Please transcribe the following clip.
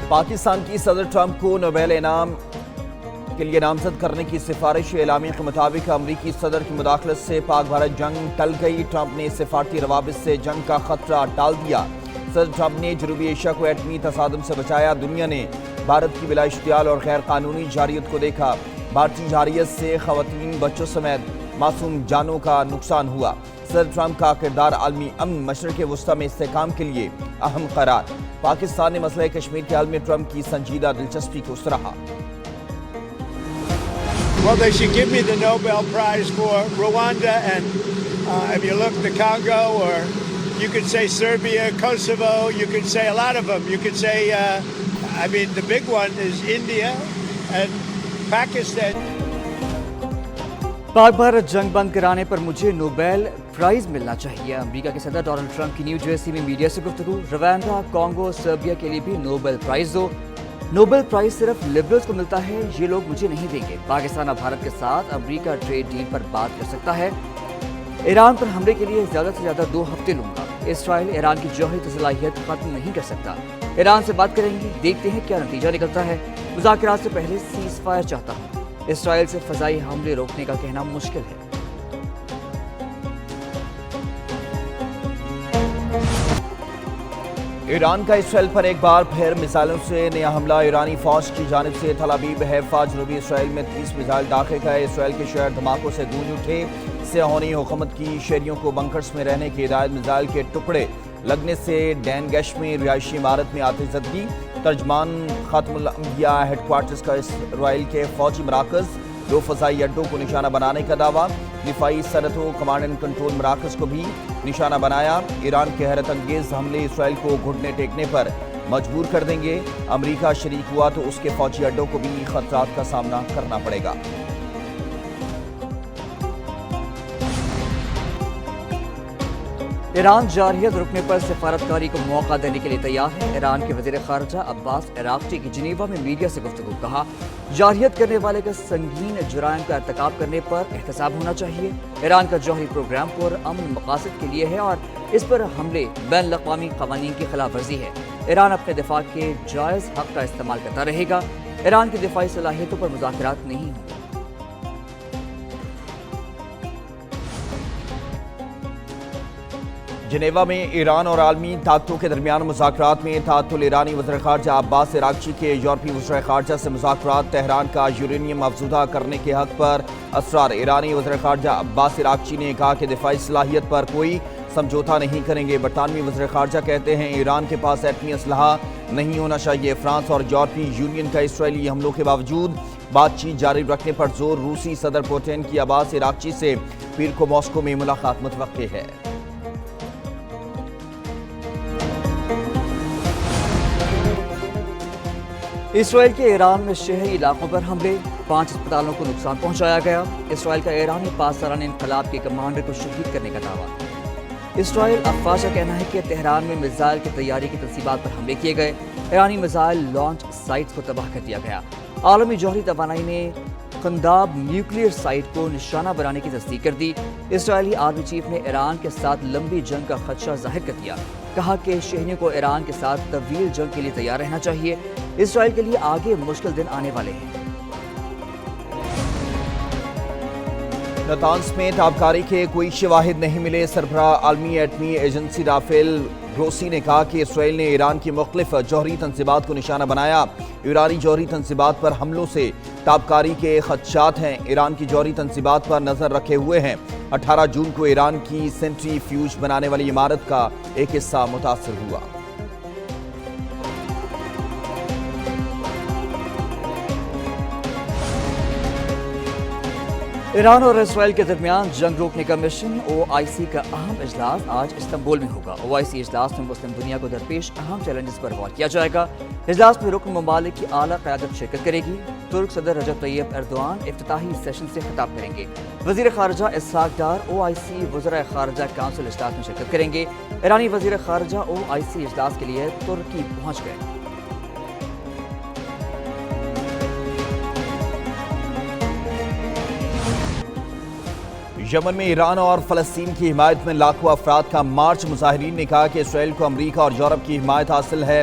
پاکستان کی صدر ٹرمپ کو نوبیل انعام کے لیے نامزد کرنے کی سفارش اعلامیہ کے مطابق امریکی صدر کی مداخلت سے پاک بھارت جنگ ٹل گئی۔ ٹرمپ نے سفارتی روابط سے جنگ کا خطرہ ٹال دیا۔ صدر ٹرمپ نے جنوبی ایشیا کو ایٹمی تصادم سے بچایا۔ دنیا نے بھارت کی بلا اشتعال اور غیر قانونی جارحیت کو دیکھا۔ بھارتی جارحیت سے خواتین، بچوں سمیت معصوم جانوں کا نقصان ہوا۔ صدر ٹرمپ کا کردار عالمی امن، مشرق وسطی میں استحکام کے لیے اہم قرار۔ پاکستان نے مسئلہ کشمیر کے حل میں ٹرمپ کی سنجیدہ دلچسپی کو سراہا۔ Well, they should give me the Nobel Prize for Rwanda and if you look the Congo, or you could say Serbia, Kosovo, you could say a lot of them. You could say, the big one is India and Pakistan. پاک بھارت جنگ بند کرانے پر مجھے Nobel prize ملنا چاہیے۔ امریکہ کے صدر Donald Trump کی new Jersey میں میڈیا سے گفتگو۔ روانڈا، کانگو، سربیا کے لیے بھی نوبیل پرائز دو۔ نوبیل پرائز صرف لبرلز کو ملتا ہے، یہ لوگ مجھے نہیں دیں گے۔ پاکستان اب بھارت کے ساتھ امریکہ ٹریڈ ڈیل پر بات کر سکتا ہے۔ ایران پر حملے کے لیے زیادہ سے زیادہ 2 ہفتے لوں گا۔ اسرائیل ایران کی جوہری صلاحیت ختم نہیں کر سکتا۔ ایران سے بات کریں گے، دیکھتے ہیں کیا نتیجہ نکلتا ہے۔ مذاکرات سے پہلے سیز فائر چاہتا ہوں۔ اسرائیل سے فضائی حملے روکنے کا کہنا مشکل ہے۔ ایران کا اسرائیل پر ایک بار پھر میزائلوں سے نیا حملہ۔ ایرانی فوج کی جانب سے تل ابیب، حیفا، جنوبی اسرائیل میں 30 میزائل داخل گئے۔ اسرائیل کے شہر دھماکوں سے گونج اٹھے۔ صہیونی حکومت کی شہریوں کو بنکرز میں رہنے کی ہدایت۔ میزائل کے ٹکڑے لگنے سے ڈین گیش میں رہائشی عمارت میں آتش زدگی۔ ترجمان خاتم الانبیاء ہیڈ کوارٹرز کا اسرائیل کے فوجی مراکز 2 فضائی اڈوں کو نشانہ بنانے کا دعویٰ۔ دفاعی صنعتوں، کمانڈ اینڈ کنٹرول مراکز کو بھی نشانہ بنایا۔ ایران کے حیرت انگیز حملے اسرائیل کو گھٹنے ٹیکنے پر مجبور کر دیں گے۔ امریکہ شریک ہوا تو اس کے فوجی اڈوں کو بھی خطرات کا سامنا کرنا پڑے گا۔ ایران جارحیت رکنے پر سفارتکاری کو موقع دینے کے لیے تیار ہے۔ ایران کے وزیر خارجہ عباس عراقچی کی جنیوا میں میڈیا سے گفتگو۔ کہا، جارحیت کرنے والے کا سنگین جرائم کا ارتکاب کرنے پر احتساب ہونا چاہیے۔ ایران کا جوہری پروگرام پر امن مقاصد کے لیے ہے اور اس پر حملے بین الاقوامی قوانین کی خلاف ورزی ہے۔ ایران اپنے دفاع کے جائز حق کا استعمال کرتا رہے گا۔ ایران کی دفاعی صلاحیتوں پر مذاکرات نہیں ہوں۔ جنیوا میں ایران اور عالمی طاقتوں کے درمیان مذاکرات میں تعطل۔ ایرانی وزیر خارجہ عباس عراقچی کے یورپی وزیر خارجہ سے مذاکرات۔ تہران کا یورینیم افزودہ کرنے کے حق پر اصرار۔ ایرانی وزیر خارجہ عباس عراقچی نے کہا کہ دفاعی صلاحیت پر کوئی سمجھوتا نہیں کریں گے۔ برطانوی وزیر خارجہ کہتے ہیں ایران کے پاس ایٹمی اسلحہ نہیں ہونا چاہیے۔ فرانس اور یورپی یونین کا اسرائیلی حملوں کے باوجود بات چیت جاری رکھنے پر زور۔ روسی صدر پوٹین کی عباس عراقچی سے پیر کو ماسکو میں ملاقات متوقع ہے۔ اسرائیل کے ایران میں شہری علاقوں پر حملے، 5 اسپتالوں کو نقصان پہنچایا گیا۔ اسرائیل کا ایرانی پاسداران انقلاب کے کمانڈر کو شہید کرنے کا دعویٰ۔ اسرائیل افواج کا کہنا ہے کہ تہران میں میزائل کی تیاری کی تنصیبات پر حملے کیے گئے۔ ایرانی میزائل لانچ سائٹس کو تباہ کر دیا گیا۔ عالمی جوہری توانائی نے قنداب نیوکلیئر سائٹ کو نشانہ بنانے کی تصدیق کر دی۔ اسرائیلی آرمی چیف نے ایران کے ساتھ لمبی جنگ کا خدشہ ظاہر کر دیا۔ کہا کہ شہریوں کو ایران کے ساتھ طویل جنگ کے لیے تیار رہنا چاہیے۔ اسرائیل کے لیے آگے مشکل دن آنے والے ہیں۔ نتانز میں تابکاری کے کوئی شواہد نہیں ملے۔ سربراہ عالمی ایٹمی ایجنسی رافیل گروسی نے کہا کہ اسرائیل نے ایران کی مختلف جوہری تنصیبات کو نشانہ بنایا۔ ایرانی جوہری تنصیبات پر حملوں سے تابکاری کے خدشات ہیں۔ ایران کی جوہری تنصیبات پر نظر رکھے ہوئے ہیں۔ 18 جون کو ایران کی سینٹری فیوج بنانے والی عمارت کا ایک حصہ متاثر ہوا۔ ایران اور اسرائیل کے درمیان جنگ روکنے کا مشن OIC کا اہم اجلاس آج استنبول میں ہوگا۔ OIC اجلاس میں مسلم دنیا کو درپیش اہم چیلنجز پر غور کیا جائے گا۔ اجلاس میں رکن ممالک کی اعلیٰ قیادت شرکت کرے گی۔ ترک صدر رجب طیب ایردوان افتتاحی سیشن سے خطاب کریں گے۔ وزیر خارجہ اسحاق ڈار OIC وزرائے خارجہ کونسل اجلاس میں شرکت کریں گے۔ ایرانی وزیر خارجہ OIC اجلاس کے لیے ترکی پہنچ گئے۔ یمن میں ایران اور فلسطین کی حمایت میں لاکھوں افراد کا مارچ۔ مظاہرین نے کہا کہ اسرائیل کو امریکہ اور یورپ کی حمایت حاصل ہے۔